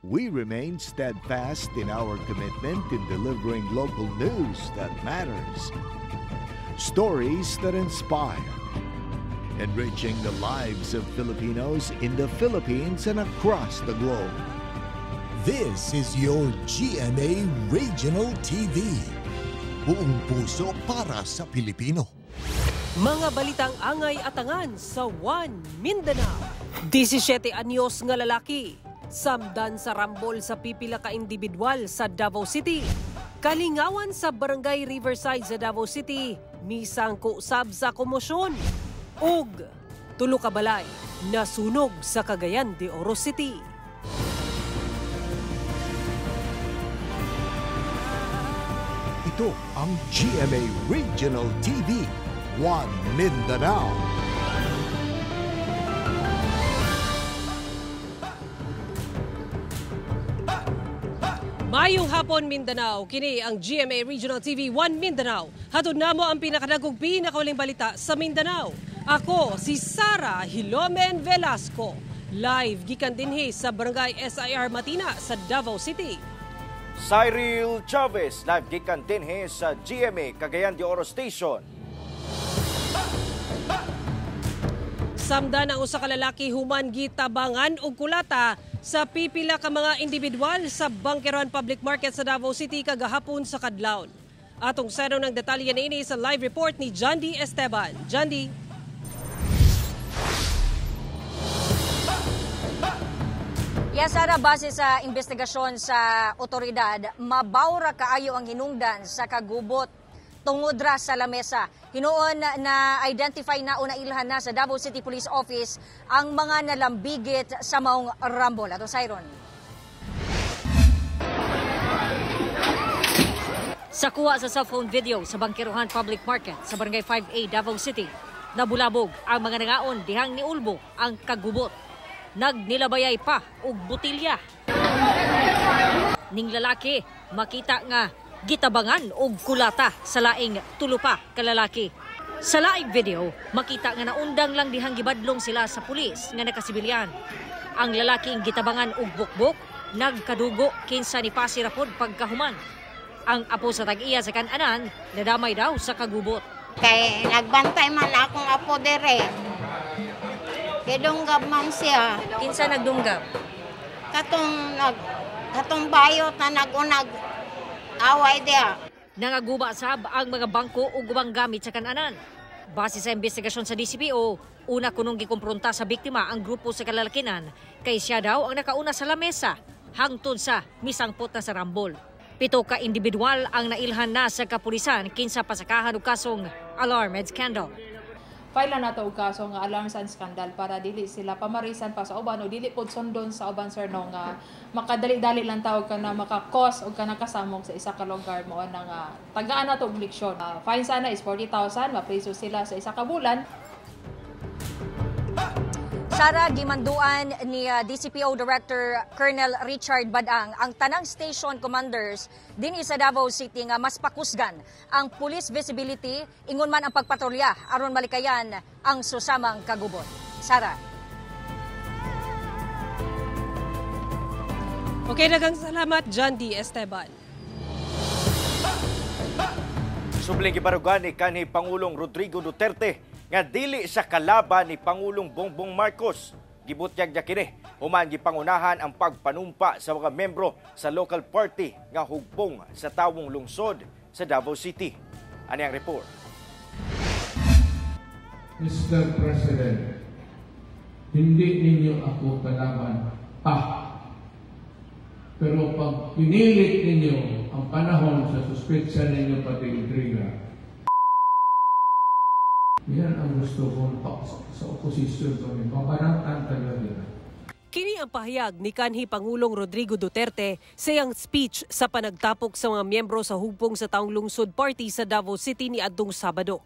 We remain steadfast in our commitment in delivering local news that matters. Stories that inspire. Enriching the lives of Filipinos in the Philippines and across the globe. This is your GMA Regional TV. Buong puso para sa Pilipino. Mga balitang angay at angan sa One Mindanao. 17 anyos nga lalaki, samdan sa rambol sa pipila ka individual sa Davao City. Kalingawan sa Barangay Riverside sa Davao City, misang kusab sa komosyon. Ug tulo ka balay nasunog sa Cagayan de Oro City. Ito ang GMA Regional TV, One Mindanao. Mayong hapon Mindanao, kini ang GMA Regional TV One Mindanao. Hatod namo ang pinakadagog pinakauling balita sa Mindanao. Ako si Sara Hilomen Velasco. Live gikan dinhi sa Barangay SIR Matina sa Davao City. Cyril Chavez, live gikan dinhi sa GMA Cagayan de Oro Station. Samdan ang usa ka lalaki human gitabangan og kulata sa pipila ka mga individual sa Bangkeron Public Market sa Davao City kagahapon sa kadlawon. Atong seno ng detalye niini sa live report ni Jandy Esteban. Jandy. Yes, Sara, base sa investigasyon sa otoridad, mabawra kaayo ang hinungdan sa kagubot tungod ra sa lamesa. Hinuon na identify na o nailhan na sa Davao City Police Office ang mga nalambigit sa maong rambol. Ato Siron. Sa kuha sa cellphone video sa Bangkerohan Public Market sa Barangay 5A, Davao City, nabulabog ang mga nangaon dihang niulbo ang kagubot. Nagnilabayay pa og butilya. Ning lalaki makita nga gitabangan og kulata sa laing tulo pa ka lalaki. Sa laing video, makita nga naundang lang dihang gibadlong sila sa pulis nga nakasibilyan. Ang lalaking gitabangan og bukbok, nagkadugo kinsa ni pasirapod pagkahuman. Ang apo sa tag-iya sa kananan, nadamay daw sa kagubot. Kay nagbantay man akong apo dire. Kay dunggab man siya. Kinsa nagdunggab? Katong bayot na nagunag away dia. Nangaguba sab ang mga bangko ug ubang gamit sa kananan. Base sa investigasyon sa DCPO, una kunong gikumpronta sa biktima ang grupo sa kalalakinan kay siya daw ang nakauna sa lamesa hangtod sa misangpot na sa rambol. 7 ka individual ang nailhan na sa kapulisan kinsa pasakahan og kasong alarm and scandal. File na ito og kaso nga alarm and scandal para dili sila pamarisan pa sa uban o dili pod sundon sa uban sir no nga makadali-dali lang tawag ka na makakos o ka nakasamog sa isa ka lugar mo na nga tagaan na ito og leksyon. Fine sana is 40,000, mapriso sila sa isa ka bulan. Sara, gimanduan ni DCPO Director Colonel Richard Badang ang tanang station commanders din sa Davao City nga mas pakusgan ang police visibility ingon man ang pagpatrolya aron malikayan ang susamang kagubot. Sara. Okay, daghang salamat Jandy Esteban. Subling gibarugan ni kanhi Pangulong Rodrigo Duterte nga dili sa kalaban ni Pangulong Bongbong Marcos. Gibutyag niya kini human gipangunahan ang pagpanumpa sa mga membro sa local party nga hugpong sa tawong lungsod sa Davao City. Ani ang report. Mr. President, hindi ninyo ako kalaban pa. Pero pag pinilit ninyo ang panahon sa suspetsya ninyo pati intriga, yan ang gusto ko sa oposisyon kami. Papanatan talaga. Kini ang pahayag ni kanhi Pangulong Rodrigo Duterte sa iyang speech sa panagtapok sa mga miyembro sa hugpong sa taong lungsod party sa Davao City ni adtong Sabado.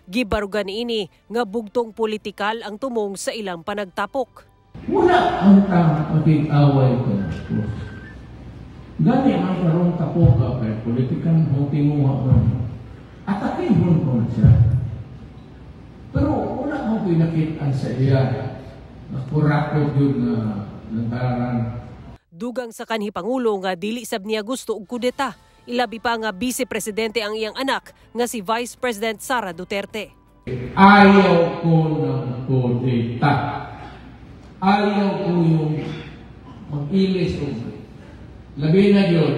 Gibarugan ini nga bugtong politikal ang tumong sa ilang panagtapok. Wala ang pag-away ko. Gani ang karong tapok ka kay politikang mo tinguha ko. Atakin mo ko siya. Pero wala akong pinakitaan sa iya. Nakurakot yun na lantaran. Dugang sa kanhi Pangulo nga dili sab niya gusto og kudeta. Ilabi pa nga Vice Presidente ang iyang anak nga si Vice President Sara Duterte. Ayaw ko ng kudeta. Ayaw ko yung mag-ilis o labi na yun.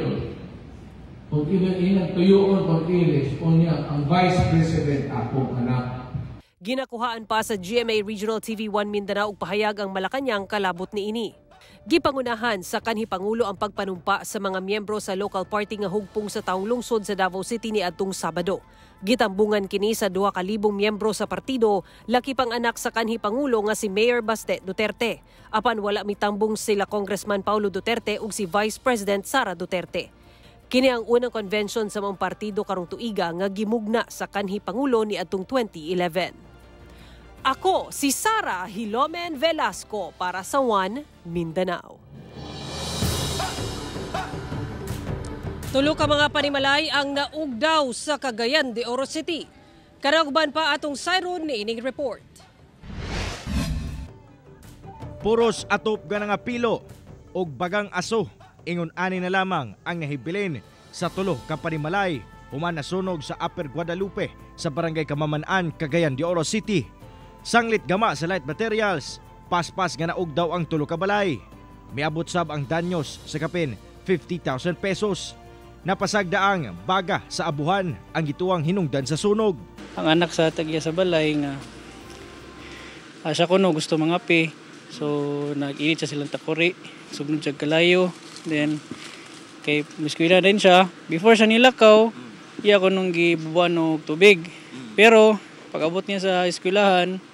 Kung inang tuyuon mag-ilis o niya ang Vice President akong anak. Ginakuhaan pa sa GMA Regional TV 1 Mindanao og pahayag ang Malacañang kalabot niini. Gipangunahan sa kanhi Pangulo ang pagpanumpa sa mga miyembro sa local party nga hugpong sa taong lungsod sa Davao City ni adtong Sabado. Gitambungan kini sa 2,000 miyembro sa partido, laki pang anak sa kanhi Pangulo nga si Mayor Baste Duterte. Apan wala mitambong sila Congressman Paulo Duterte ug si Vice President Sara Duterte. Kini ang unang convention sa mga partido karong tuiga nga gimugna sa kanhi Pangulo ni adtong 2011. Ako si Sara Hilomen Velasco para sa One Mindanao. Tulo ka mga panimalay ang naugdaw sa Cagayan de Oro City. Karagban pa atong Siron ni ining report. Puros atop ga nga pilo og bagang aso ingon ani na lamang ang nahibilin sa tulo ka panimalay human nasunog sa Upper Guadalupe sa barangay Kamaman-an, Cagayan de Oro City. Sanglit gama sa light materials, paspas nga naugdaw ang tulo ka balay. Miabot sab ang danyos sa kapin 50,000 pesos. Napasagdaang baga sa abuhan ang gituang hinungdan sa sunog. Ang anak sa tagya sa balay nga siya kuno gusto mangapi. So nag-init siya silang takori, sugnod siya kalayo. Then kay miskwila din siya. Before siya nilakaw, iya ko nung gibubuan og tubig. Pero pag abot niya sa eskwelahan,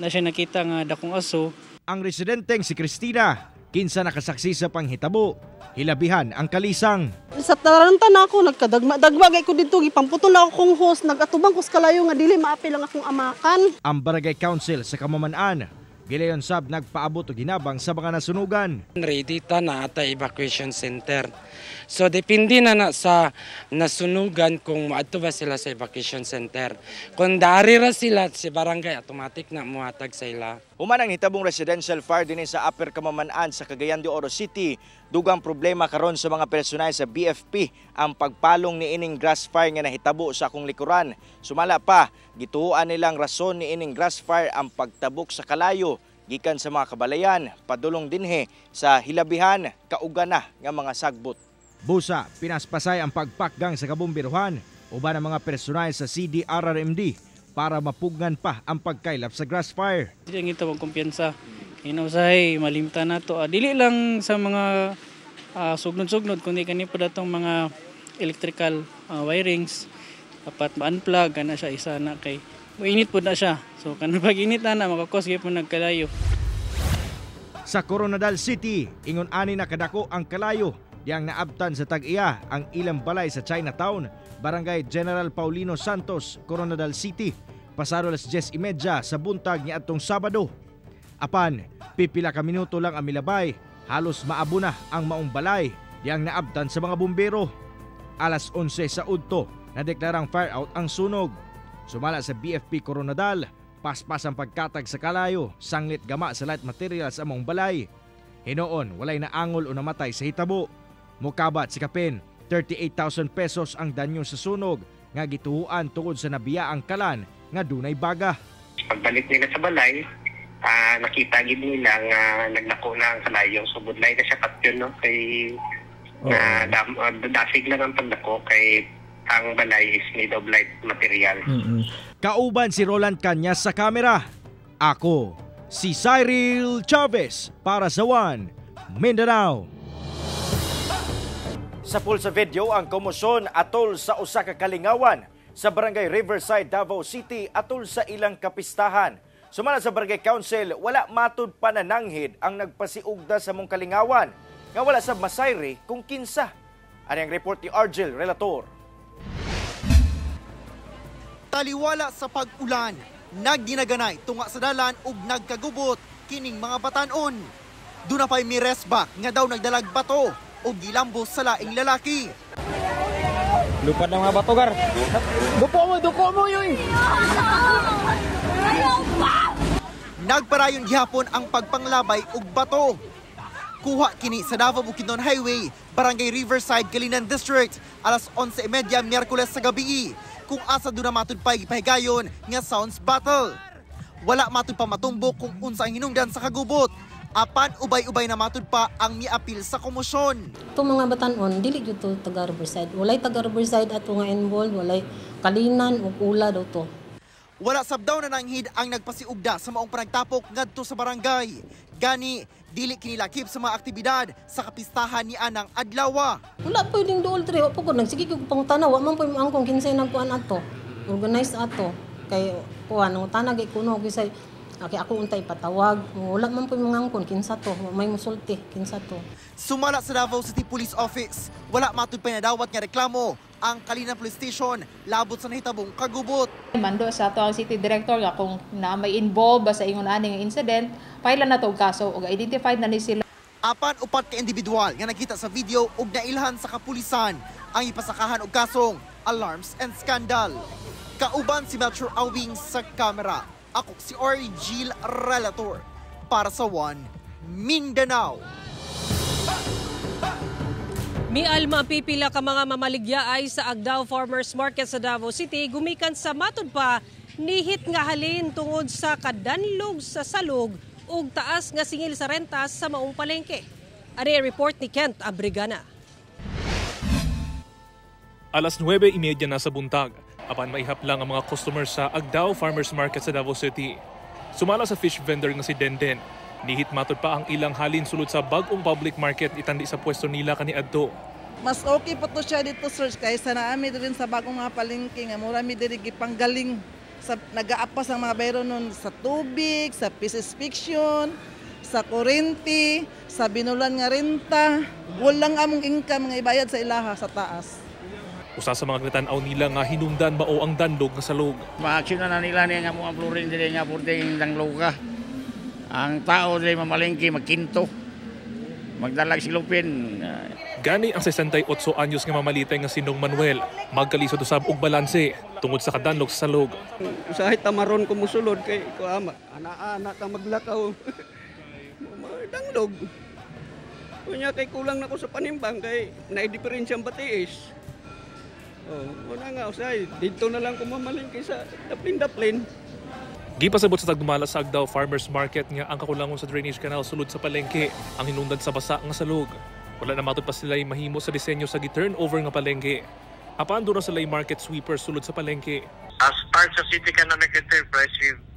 na siya nakita nga dakong aso. Ang residenteng si Cristina, kinsa nakasaksi sa panghitabo, hilabihan ang kalisang. Sa tarantan ako, nagkadagmagay ko dito, gipamputol ako kong host, nagatubang ko sa kalayo nga dili maapi lang akong amakan. Ang Barangay Council sa Kamaman-an, gilayon sab nagpaabot og ginabang sa mga nasunugan. Ready ta na ata evacuation center. So depende na sa nasunugan kung maadto ba sila sa evacuation center. Kung dari ra sila sa barangay, automatic na muhatag sa ila. Human ang hitabong residential fire din sa Upper Kamaman-an sa Cagayan de Oro City. Dugang problema karon sa mga personal sa BFP ang pagpalong ni ining grass fire nga nahitabo sa akong likuran. Sumala pa, gituoan nilang rason ni ining grass fire ang pagtabok sa kalayo gikan sa mga kabalayan, padulong dinhe sa hilabihan kaugana nga mga sagbot. Busa, pinaspasay ang pagpakgang sa kabumbiruhan uban ang mga personal sa CDRRMD para mapugnan pa ang pagkailap sa grass fire. Hindi nga ito magkumpiyansa. Inausahay, malimta na ito. Dili lang sa mga sugnod-sugnod, kundi kanina po datong mga electrical wirings. Dapat ma-unplug, na siya isa na kay mainit po na siya. So kanang pag-init na makakosgay po nagkalayo. Sa Coronadal City, ingon ani na kadako ang kalayo diyang naabtan sa tag-iya ang ilang balay sa Chinatown, Barangay General Paulino Santos, Coronadal City, pasaro alas 10:30 sa buntag ni atong Sabado. Apan, pipila ka minuto lang ang milabay, halos maabo na ang maong balay diyang naabtan sa mga bumbero. Alas 11 sa udto, nadeklarang fire out ang sunog. Sumala sa BFP Coronadal, paspas ang pagkatag sa kalayo, sanglit gama sa light materials sa maong balay. Hinoon, walay na angol o namatay sa hitabo. Mukabat si kapin, 38,000 pesos ang danyo sa sunog nga gituhuan tungod sa nabiyaang kalan nga dunay baga. Pagbalik nila sa balay, nakita gid nila nga naglako na ang kalayo. So budlay na siya patyon, no? Kay dasig lang ang paglako kay ang balay is made of light material. Kauban si Roland Cañas sa kamera. Ako, si Cyril Chavez para sa One Mindanao. Sa pulsa video ang komosyon atol sa usa ka kalingawan sa Barangay Riverside, Davao City atol sa ilang kapistahan. Sumala sa Barangay Council, wala matud panananghid ang nagpasiugda sa mong kalingawan nga wala sa masayri kung kinsa. Ano ang report ni Argel Relator? Taliwala sa pag-ulan, nagdinaganay tunga sa dalan ug nagkagubot kining mga batanon. Duna pay miresbak nga daw nagdalag bato o gilambos sa laing lalaki. Lupad ng mga batogar. Duko mo yun. Nagparayon gihapon ang pagpanglabay og bato. Kuha kini sa Davao Bukidnon Highway, Barangay Riverside, Galinan District, alas 11:30 Miyerkules sa gabi. Kung asa doon na matud pa ipahigayon nga sounds battle. Wala matud pa matumbok kung unsa ang hinungdan sa kagubot. Apan ubay-ubay na matud pa ang miapil sa komosyon. Itong mga batanon, dili yun to taga Riverside. Walay taga Riverside ato nga involved, walay Kalinan o Ula daw to. Wala sabdaw na nanghid ang nagpasiugda sa maong panagtapok ngadto sa barangay. Gani, dili kinilakip sa mga aktibidad sa kapistahan ni Anang Adlawa. Wala pwedeng dool tre, wa po ko nagsige ko pang tanaw, wa man po angkong kinsay nagkuan ato. Organize ato kay kuan ang tanag kuno kisay ako untay patawag. Wala man po mga angkon kinsa to, may musulti kinsa to. Sumala sa Davao City Police Office, wala matud pa nadawat nga reklamo ang Kalinan Police Station labot sa nahitabong kagubot. Mando sa ato ang City Director nga kung na may involved ba sa ingon aning incident, file na to kaso ug identified na ni sila. Apan upat ka individual nga nakita sa video ug nailhan sa kapulisan ang ipasakahan og kasong alarms and scandal. Kauban si Metro Awing sa kamera. Ako si Origil Relator para sa One Mindanao. Mial mapipila ka mga mamaligya ay sa Agdao Farmers Market sa Davao City gumikan sa matud pa nihit nga halin tungod sa kadanlog sa salog ug taas nga singil sa rentas sa maong palengke. Ari report ni Kent Abrigana. Alas 9:30 na sa buntag, apan maihap lang ang mga customers sa Agdao Farmers Market sa Davao City. Sumala sa fish vendor nga si Denden. Nihit matud pa ang ilang halin sulod sa bagong public market itandi sa pwesto nila kaniadto. Mas okay pa to siya dito, sir, kaysa naami rin sa bagong mga palengke nga mura mi diri gipanggaling sa nagaapas ang mga bayro nun sa tubig, sa pieces fiction, sa kurente, sa binulan nga renta. Walang among income nga ibayad sa ilaha sa taas. Usa sa mga natanaw nila nga hinungdan mao ang danlog nga salog. Ma-action na nila niya nga mga florin dili nga purting danlog ka. Ang tao dili mamalengke magkinto. Magdalag silupin. Gani ang 68 anyos nga mamalitay nga Sinong Manuel magkalisod usab og balanse tungod sa kadanlog sa salog. Usahay tamaron ko musulod kay ko ama ana-ana ta maglakaw. Danglog. Kunya kay kulang na ko sa panimbang kay naidifferensyang batiis. Wala nga usay dito na lang ko mamalengke sa daplin-daplin. Gipasabot sa tagdumala sa Agdao Farmers Market nga ang kakulangon sa drainage canal sulod sa palengke ang hinungdan sa basa nga salog. Wala na matud pa sila mahimo sa disenyo sa gi-turnover nga palengke. Apan doon na sila market sweeper sulod sa palengke. As part sa City Economic Enterprise,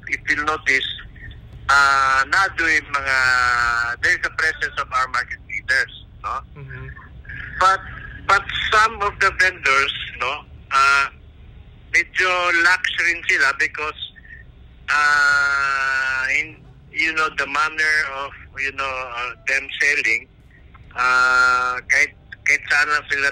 if you'll notice, there's a presence of our market leaders, no? Mm-hmm. But some of the vendors, no, medyo lax rin sila because the manner of them selling, kahit sana sila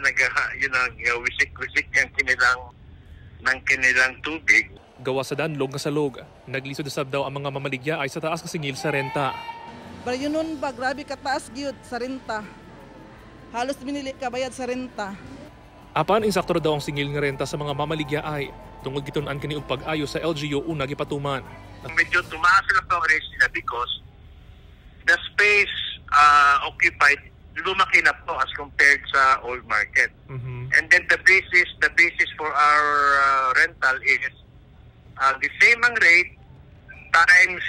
wisik-wisik ng kinilang tubig. Gawa sa danlog nga salog, naglisod usab daw ang mga mamaligya ay sa taas kasingil sa renta. Pero yun nun ba, grabe kataas gyud sa renta. Halos binili ka bayad sa renta. Apan insakto daw ang singil nga renta sa mga mamaligya ay tungod gitun-an kini og pag-ayo sa LGU una gipatuman. Medyo tumaas lang po ang rate nila because the space occupied lumaki na po as compared sa old market. Mm-hmm. And then the basis for our rental is the same ang rate times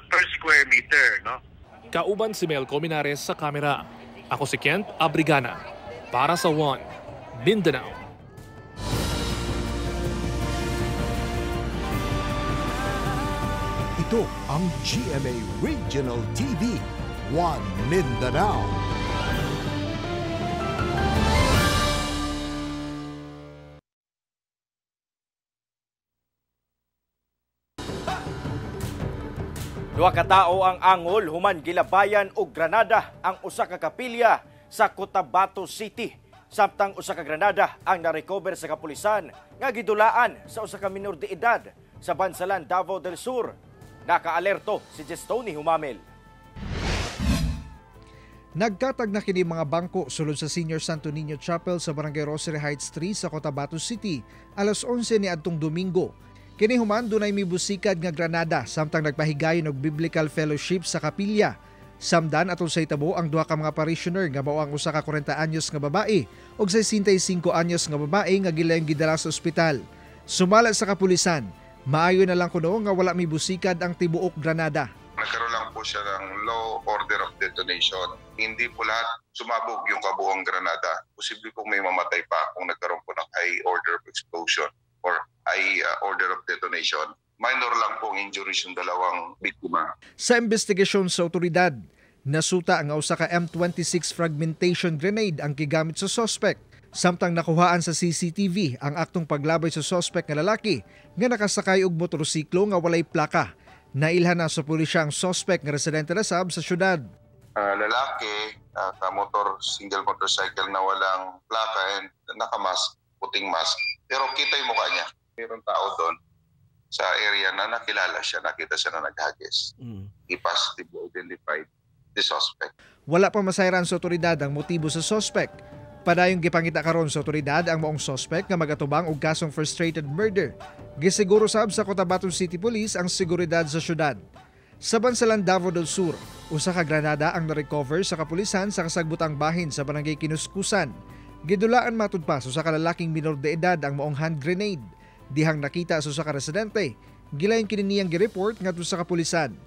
per square meter, no? Kauban si Melco Minares sa kamera. Ako si Kent Abrigana para sa One Mindanao. Ito ang GMA Regional TV, One Mindanao. Duha ka tawo ang angol human gilabayan og granada ang usa ka kapilya sa Cotabato City. Samtang usa ka granada ang na-recover sa kapulisan nga gidulaan sa usa ka minor de edad sa Bansalan, Davao del Sur. Nakaalerto si Jestoni Humamel. Nagkatag na kini mga bangko sulod sa Senior Santo Niño Chapel sa Barangay Rosary Heights 3 sa Cotabato City alas 11 ni adtong Domingo. Kini human dunay mibusikad nga granada samtang nagpahigayon og Biblical Fellowship sa kapilya. Samdan atol sa hitabo ang duha ka mga parishioner nga mao ang usa ka 40 anyos nga babae ug 65 anyos nga babae nga gilayong gidala sa ospital. Sumala sa kapulisan, maayo na lang kuno nga wala mibusikad ang tibuok granada. Nagkaroon lang po siya ng low order of detonation. Hindi po lahat sumabog yung kabuuang granada. Posible pong may mamatay pa kung nagkaroon po ng high order of explosion or high order of detonation. Minor lang pong injuries yung dalawang biktima. Sa investigasyon sa otoridad, nasuta ang usa ka M26 fragmentation grenade ang gigamit sa suspect. Samtang nakuhaan sa CCTV ang aktong paglabay sa suspect nga lalaki nga nakasakay og motorsiklo nga walay plaka. Nailhan na sa pulisya ang suspect nga residente na sa syudad. Lalaki, single motorcycle na walang plaka and nakamask, puting mask. Pero kita yung mukha niya. Mayroong tao doon sa area na nakilala siya, nakita siya na naghagis. He positively identified the suspect. Wala pa masayran sa otoridad ang motibo sa suspect. Padayong gipangita karon sa otoridad ang maong suspect nga magatubang og kasong frustrated murder. Gisiguro sab sa Cotabato City Police ang seguridad sa syudad. Sa bansalan Davao del Sur, usa ka granada ang na-recover sa kapulisan sa kasagbutang bahin sa barangay Kinuskusan. Gidulaan matud pa sa kalalaking minor de edad ang maong hand grenade. Dihang nakita sa usa ka residente, gilayon kini niyang gi-report ngadto sa kapulisan.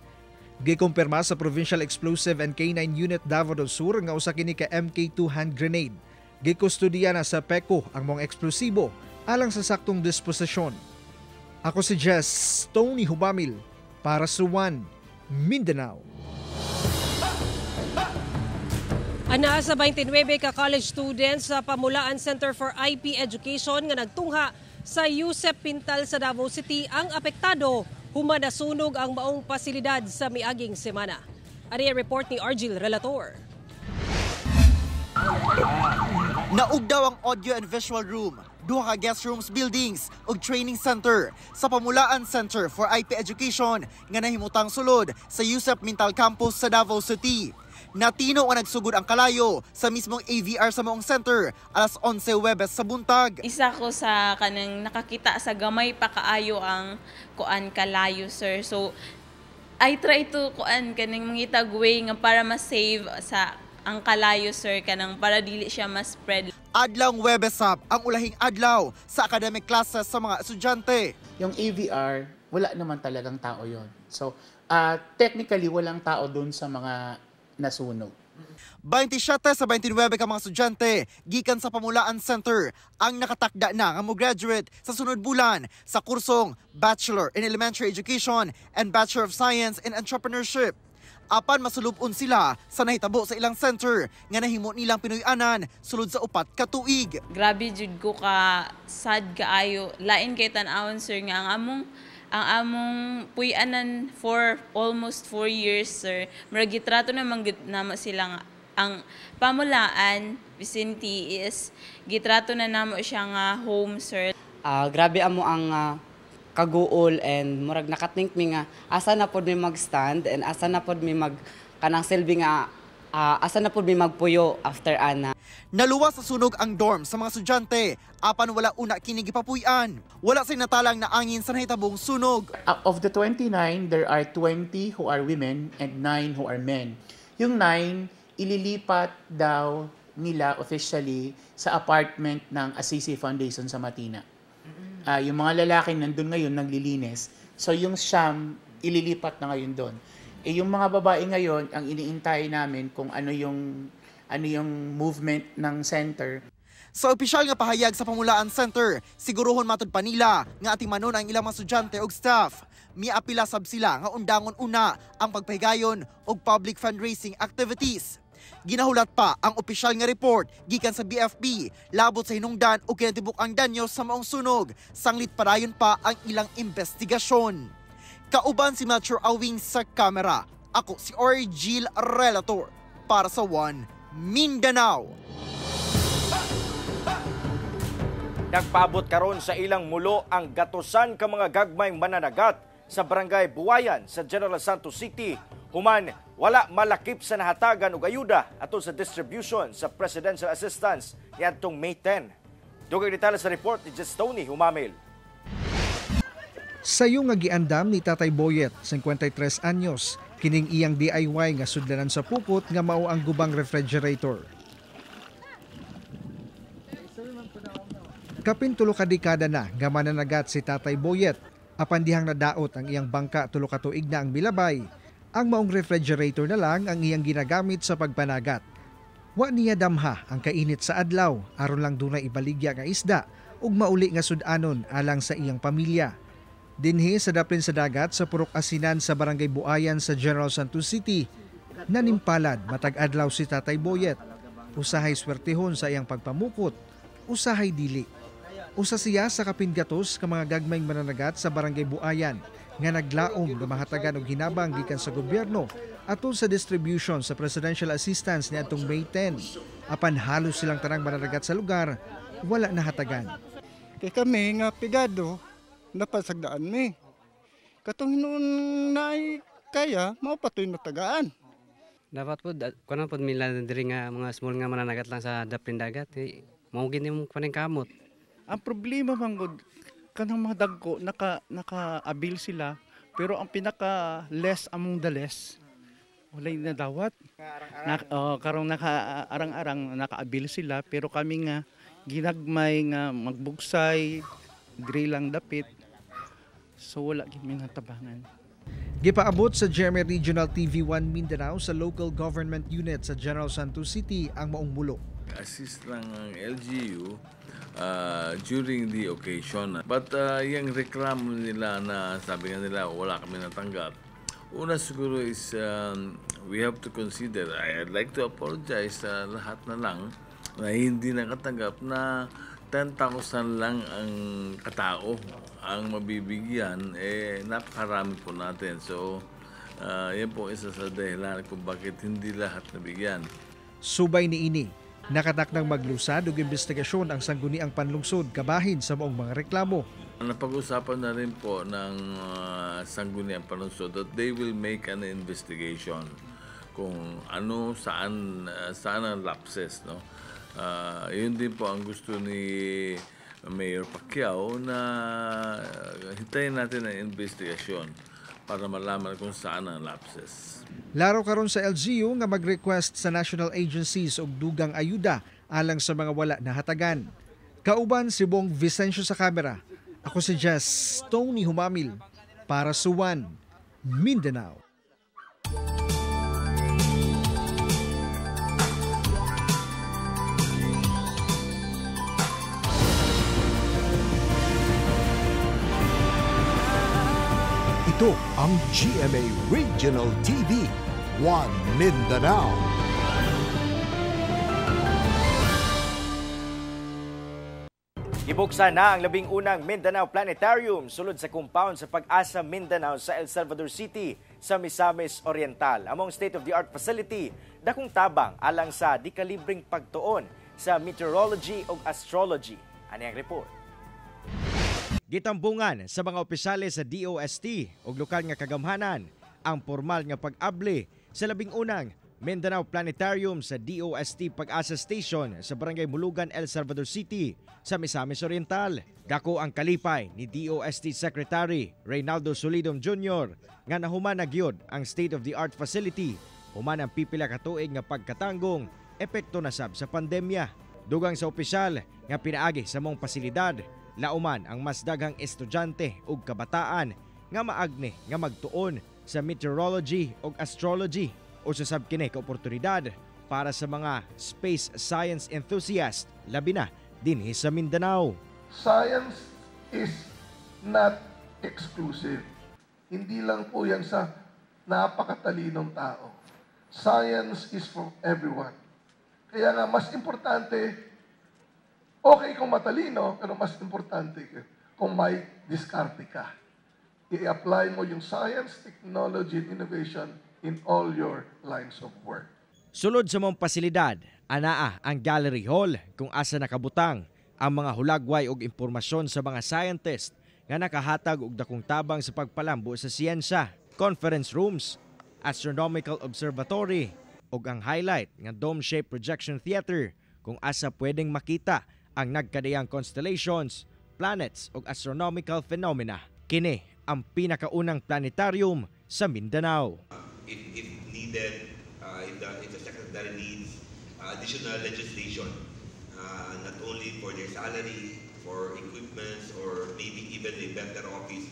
Gikumpirma sa Provincial Explosive and K9 Unit Davao del Sur nga usa kini ka MK2 hand grenade. Gikustodiya na sa PECO ang mga eksplosibo alang sa saktong disposisyon. Ako si Jess Tony Hubamil para sa One Mindanao. Ana sa 29 ka college students sa Pamulaan Center for IP Education nga nagtungha sa Yusef Pintal sa Davao City ang apektado human nasunog ang maong pasilidad sa miaging semana. Ari report ni Argil Relator. Naug daw ang audio and visual room, duha ka guest rooms buildings ug training center sa Pamulaan Center for IP Education nga nahimutang sulod sa Yusef Pintal Campus sa Davao City. Natino nga nagsugod ang kalayo sa mismong AVR sa maong center alas 11 Huwebes sa buntag. Isa ko sa kanang nakakita sa gamay pa kaayo ang kuan kalayo, sir. So I try to kuan kaning mangitag way nga para ma-save sa ang kalayo, sir, kanang para dili siya ma-spread. Adlaw Huwebes sab ang ulahing adlaw sa academic classes sa mga estudyante. Yung AVR, wala naman talagang tao yon. So technically walang tao doon sa mga nasunog. 27 sa 29 ka mga estudyante gikan sa Pamulaan Center ang nakatakda na nga mo-graduate sa sunod bulan sa kursong Bachelor in Elementary Education and Bachelor of Science in Entrepreneurship. Apan masulubon sila sa nahitabo sa ilang center nga nahimo nilang Pinoy-anan sulod sa 4 ka tuig. Grabe jud ko ka sad kaayo. Lain kay tan-awon, sir, nga ang among puy-anan for almost 4 years, sir. Murag gitrato naman nama sila nga ang Pamulaan Vicente is gitrato na namo siya nga home, sir. Grabe amo ang kaguol and murag nakathink mi nga asa na pod mi mag-stand and asa na pod mi mag kanang silbi nga asa na pod mi magpuyo after ana. Naluwas sa sunog ang dorm sa mga estudyante, apan wala una kini gipapuy-an. Wala say natalang na angin sa nahitabong sunog. Of the 29, there are 20 who are women and 9 who are men. Yung 9, ililipat daw nila officially sa apartment ng Assisi Foundation sa Matina. Yung mga lalaki nandun ngayon naglilinis. So yung siyam, ililipat na ngayon doon. Yung mga babae ngayon, ang iniintay namin kung ano yung movement ng center. Sa opisyal nga pahayag sa Pamulaan Center, siguruhon matud pa nila nga atimanon ang ilang mga estudyante ug staff. Miapila sab sila nga undangon una ang pagpahigayon og public fundraising activities. Ginahulat pa ang opisyal nga report gikan sa BFP labot sa hinungdan o kinatibuk ang danyo sa maong sunog. Sanglit padayon pa ang ilang investigasyon. Kauban si Metro Awing sa kamera. Ako si Argil Relator para sa One Mindanao. Nagpaabot karon sa ilang mulo ang gatusan ka mga gagmayng mananagat sa Barangay Buwayan sa General Santos City. Human wala malakip sa nahatagan og ayuda atol sa distribution sa presidential assistance niadtong May 10. Dugay detalye sa report ni Jess Tony Humamil. Sayo nga giandam ni Tatay Boyet, 53 anyos, Kining iyang DIY nga sudlanan sa pupot nga mao ang gubang refrigerator. Kapin 3 ka dekada na nga mananagat si Tatay Boyet. Apan dihang nadaot ang iyang bangka 3 ka tuig na ang milabay. Ang maong refrigerator na lang ang iyang ginagamit sa pagpanagat. Wa niya damha ang kainit sa adlaw aron lang dunay ibaligya nga isda ug mauli nga sudanon alang sa iyang pamilya. Dinhi sa daplin sa dagat sa Purok Asinan sa Barangay Buayan sa General Santos City, nanimpalad matag adlaw si Tatay Boyet. Usahay swertehon sa iyang pagpamukot, usahay dili. Usa siya sa kapingatos ka mga gagmayng mananagat sa Barangay Buayan nga naglaom nga mahatagan og hinabang gikan sa gobyerno atol sa distribution sa presidential assistance niadtong May 10. Apan halos silang tanang mananagat sa lugar wala nahatagan. Kay kami nga pigado napasagdaan mi. Katong hinuon na kaya mao patoy natagaan. Dapat po kuno pod mila diri nga mga small nga mananagat lang sa daplin dagat mao gini mo kaning kamot. Ang problema manggod kanang mga dagko naka-abil sila pero ang pinaka less among the less walay na dawat. Karong naka-arang-arang naka-abil sila pero kami nga ginagmay nga magbugsay diri lang dapit. So wala gid mi natabangan. Gipaabot sa GMA Regional TV1 Mindanao sa local government unit sa General Santos City ang maong bulo. Assist lang ang LGU during the occasion. But yung reklamo nila na sabi nga nila wala kami natanggap. Una siguro is we have to consider, I'd like to apologize sa lahat na lang na hindi nakatanggap na 10,000 lang ang katao ang mabibigyan, napakarami po natin. So, yan po isa sa dahilan kung bakit hindi lahat nabigyan. Subay ni ini, nakatakdang maglusad ug investigasyon ang sangguniang panlungsod kabahin sa maong mga reklamo. Napag-usapan na rin po ng sangguniang panlungsod that they will make an investigation kung ano, saan ang lapses, no? Yun din po ang gusto ni Mayor Pacquiao na hintayin natin ang investigasyon para malaman kung saan ang lapses. Laro karon sa LGU nga mag-request sa national agencies og dugang ayuda alang sa mga wala nahatagan. Kauban si Bong Vicencio sa kamera. Ako si Jess Tony Humamil para sa One Mindanao. Ito ang GMA Regional TV, One Mindanao. Ibuksan na ang 11 Mindanao Planetarium sulod sa compound sa Pag-asa Mindanao sa El Salvador City sa Misamis Oriental. Among state-of-the-art facility, dakong tabang alang sa di-kalibreng pagtuon sa meteorology o astrology. Ano ang report? Gitambungan sa mga opisyales sa DOST o lokal nga kagamhanan ang formal nga pag-abli sa 11 Mindanao Planetarium sa DOST Pag-asa Station sa Barangay Mulugan, El Salvador City sa Misamis Oriental. Dako ang kalipay ni DOST Secretary Reynaldo Solidum Jr. nga nahuman na gyud ang state-of-the-art facility human ang pipila ka tuig nga pagkatanggong epekto na sab sa pandemya. Dugang sa opisyal nga pinaagi sa mong pasilidad, lauman ang mas daghang estudyante ug kabataan nga maagne nga magtuon sa meteorology ug astrology o sa sabkini ka oportunidad para sa mga space science enthusiast labi na dinhi sa Mindanao. Science is not exclusive. Hindi lang po yan sa napakatalinong tao. Science is for everyone. Kaya nga mas importante, okay kung matalino, pero mas importante kung may diskarte ka. I-apply mo yung science, technology, and innovation in all your lines of work. Sulod sa mong pasilidad, anaa ang gallery hall kung asa nakabutang ang mga hulagway ug impormasyon sa mga scientist nga nakahatag og dakong tabang sa pagpalambo sa siyensya, conference rooms, astronomical observatory ug ang highlight nga dome-shaped projection theater kung asa pwedeng makita ang nagkadayang constellations, planets ug astronomical phenomena. Kini ang pinakaunang planetarium sa Mindanao. if needed, if the secretary needs additional legislation, not only for their salary, for equipments, or maybe even a better office.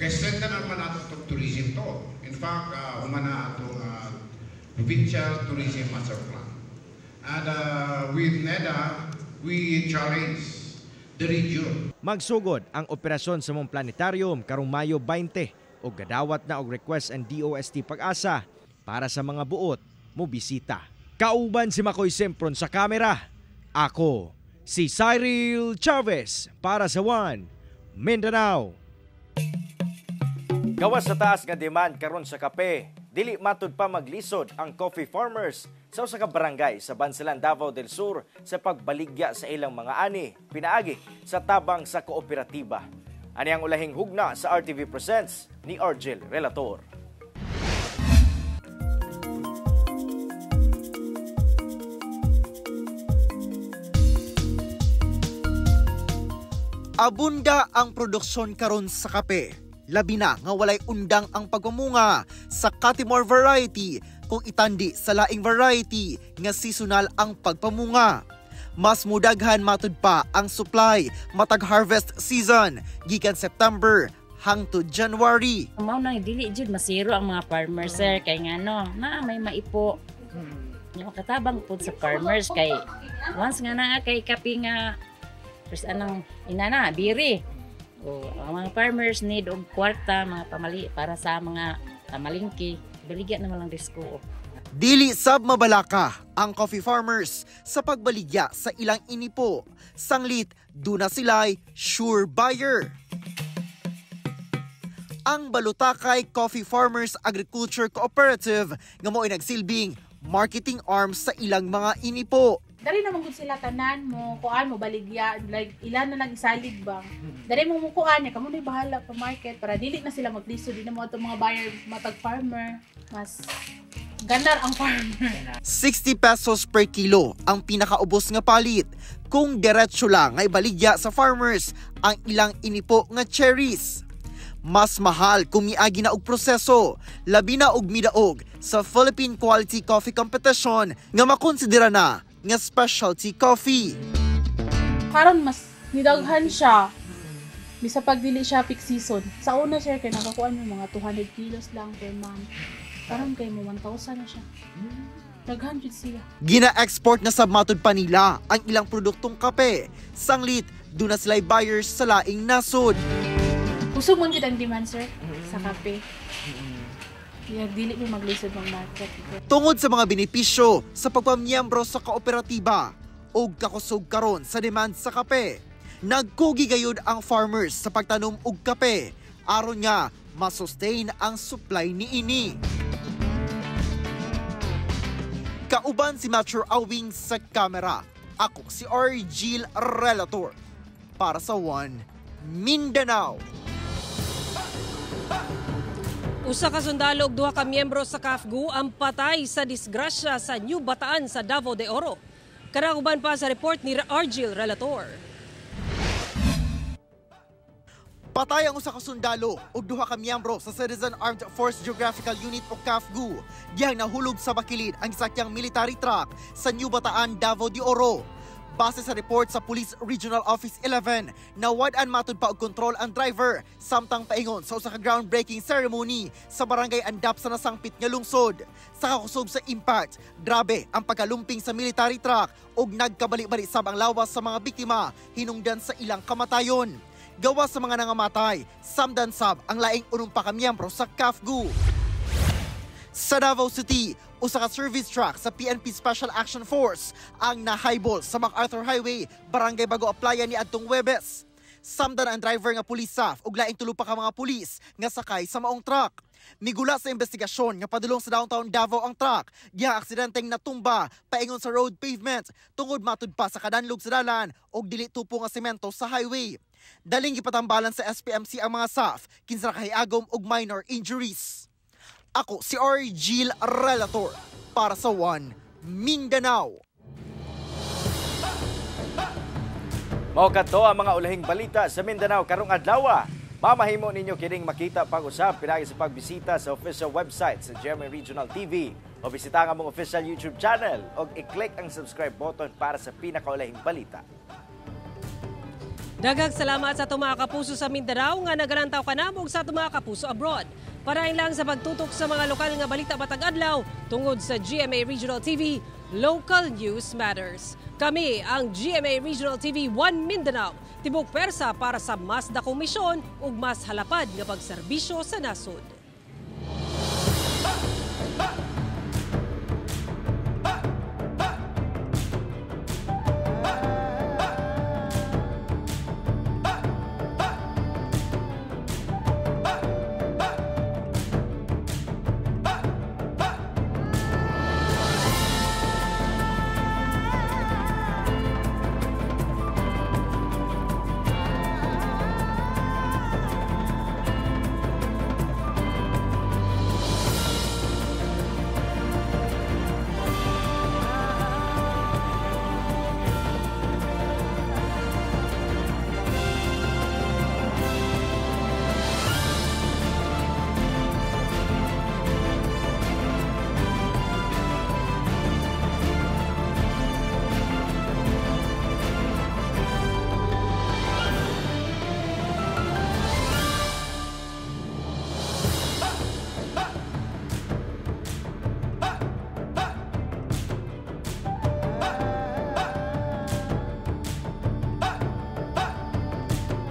Kasi naman atong tourism to. In fact, humana atong provincial tourism master plan. And with NEDA, we challenge the region. Magsugod ang operasyon sa mong planetarium karong Mayo 20 o gadawat na og request ang DOST Pag-asa para sa mga buot mo bisita. Kauban si Makoy Sempron sa kamera. Ako, si Cyril Chavez para sa One Mindanao. Gawas sa taas nga demand karon sa kape, dili matud pa maglisod ang coffee farmers sa usa ka barangay sa Bansalan, Davao del Sur sa pagbaligya sa ilang mga ani pinaagi sa tabang sa kooperatiba. Ani ang ulahing hugna sa RTV Presents ni Argel Relator. Abunda ang produksyon karon sa kape. Labi na nga walay undang ang pagpamunga sa Catimor variety kung itandi sa laing variety nga seasonal ang pagpamunga. Mas mudaghan matud pa ang supply matag harvest season gikan September hangtod January. Mao nang dili jud masiro ang mga farmers sir kay ngano na may maipo. Yung katabang pud sa farmers kay once nga naa kay kapi nga first anang inana biri. O ang mga farmers need og kwarta mga pamali para sa mga pamalingki. Baligya na lang risko. Dili sab mabalaka ang coffee farmers sa pagbaligya sa ilang inipo. Sanglit, duna sila'y sure buyer. Ang Balutakay Coffee Farmers Agriculture Cooperative nga mo'y nagsilbing marketing arm sa ilang mga inipo. Dari naman kung sila tanan mo, kuan mo baligya, like ilan na lang isalig ba. Dari mo kuan niya, kamo na bahala pa market para dili na sila magliso, di na mo itong mga buyer matag farmer. Mas gandar ang farmer. 60 pesos per kilo ang pinakaubos nga palit kung diretso lang nga ibaligya sa farmers ang ilang inipo nga cherries. Mas mahal kung miagi na og proseso, labi na og midaog sa Philippine Quality Coffee Competition nga makonsidera na nga specialty coffee. Karon mas nidaghan siya. Bisa pag dili siya peak season. Sa una sir kay nakakuha mo mga 200 kilos lang per month. Karon kay mo 1,000 na siya. Daghan jud siya. Gina-export na sa matud pa nila ang ilang produktong kape. Sanglit, duna sila'y buyers sa laing nasod. Kusog man gid ang demand sir sa kape. Dili mo maglisod ng market. Tungod sa mga benepisyo sa pagpamiyembro sa kooperatiba o kakusog karon sa demand sa kape, nagkugi gayud ang farmers sa pagtanom og kape aron nga masustain ang supply niini. Kauban si Mature Awing sa kamera. Ako si Argel Relator para sa One Mindanao. Usa ka sundalo ug duha ka miyembro sa CAFGU ang patay sa disgrasya sa New Bataan sa Davao de Oro. Karaguban pa sa report ni Argel Relator. Patay ang usa ka sundalo ug duha ka miyembro sa Citizen Armed Force Geographical Unit o CAFGU. Diyang nahulog sa bakilid ang sakyang military truck sa New Bataan, Davao de Oro. Base sa report sa Police Regional Office 11, nawad-an matud pa og kontrol ang driver samtang paingon sa usa ka groundbreaking ceremony sa barangay Andap sa nasangpit nga lungsod. Sa kakusog sa impact, grabe ang pagkalumping sa military truck ug nagkabali-bali sab ang lawas sa mga biktima hinungdan sa ilang kamatayon. Gawa sa mga nangamatay, samdan sab ang laing unong pa ka miyembro sa CAFGU. Sa Davao City, usa ka service truck sa PNP Special Action Force ang nahaybol sa MacArthur Highway, Barangay Bago Aplaya ni adtong Huwebes. Samdan ang driver nga pulis SAF ug laing tulo pa ka mga pulis nga sakay sa maong truck. Migula sa investigasyon nga padulong sa downtown Davao ang truck, gihang aksidenteng natumba paingon sa road pavement tungod matud pa sa kadanlog sa dalan ug dili tupo nga semento sa highway. Daling gipatambalan sa SPMC ang mga SAF kinsa kahigagom og minor injuries. Ako si Argel Relator para sa One Mindanao. Mao kadto ang mga ulahing balita sa Mindanao karong adlaw. Mamahimo ninyo kining makita pag-usab pinagi sa pagbisita sa official website sa GMA Regional TV o bisita ang among official YouTube channel o i-click ang subscribe button para sa pinakaulahing balita. Daghang salamat sa mga kapuso sa Mindanao nga nagalantaw kanamog sa mga kapuso abroad. Parain lang sa pagtutok sa mga lokal nga balita matag adlaw tungod sa GMA Regional TV, Local News Matters. Kami ang GMA Regional TV 1 Mindanao, tibok persa para sa mas dakong misyon ug mas halapad nga pagserbisyo sa nasod.